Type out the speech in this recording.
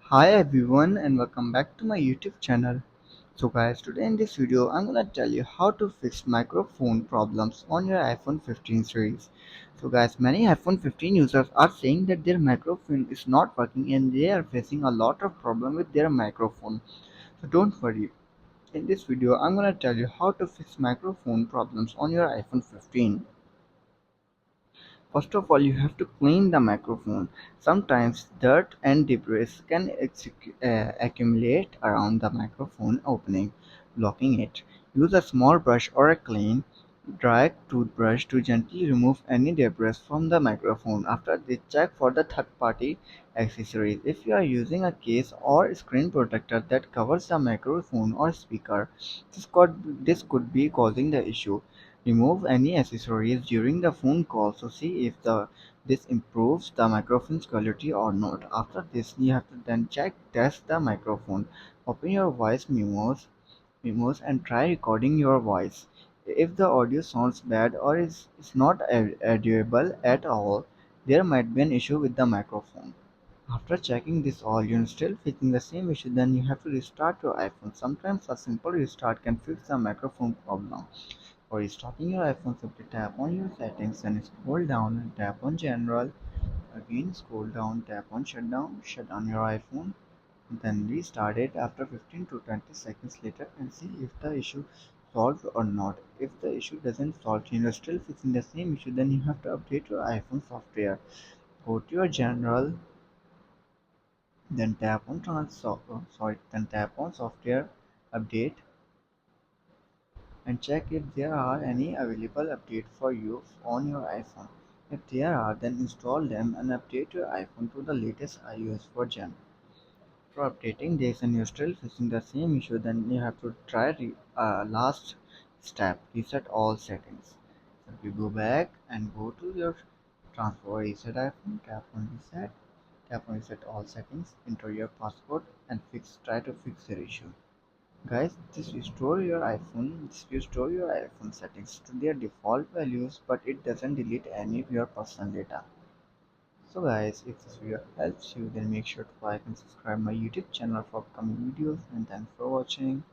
Hi everyone and welcome back to my YouTube channel. So guys, today in this video I'm gonna tell you how to fix microphone problems on your iPhone 15 series. So guys, many iPhone 15 users are saying that their microphone is not working and they are facing a lot of problem with their microphone. So don't worry. In this video I'm gonna tell you how to fix microphone problems on your iPhone 15. First of all, you have to clean the microphone. Sometimes dirt and debris can accumulate around the microphone opening, blocking it. Use a small brush or a clean, dry toothbrush to gently remove any debris from the microphone. After this, check for the third-party accessories. If you are using a case or screen protector that covers the microphone or speaker, this could be causing the issue. Remove any accessories during the phone call to see if this improves the microphone's quality or not. After this, you have to then test the microphone. Open your voice memos and try recording your voice. If the audio sounds bad or is not audible at all, there might be an issue with the microphone. After checking this all, you're still facing the same issue, then you have to restart your iPhone. Sometimes a simple restart can fix the microphone problem. For restarting your iPhone, simply tap on your settings and scroll down and tap on General. Again, scroll down, tap on Shutdown, shut down your iPhone, then restart it after 15 to 20 seconds later and see if the issue solved or not. If the issue doesn't solve and you're still facing the same issue, then you have to update your iPhone software. Go to your General, then then tap on Software Update and check if there are any available updates for you on your iPhone. If there are, then install them and update your iPhone to the latest iOS version. For updating this and you're still facing the same issue, then you have to try last step, reset all settings. So if you go back and go to your transfer reset iPhone, tap on reset all settings, enter your password and try to fix your issue. Guys, this restore your iPhone settings to their default values, but it doesn't delete any of your personal data. So guys, if this video helps you, then make sure to like and subscribe my YouTube channel for upcoming videos, and thanks for watching.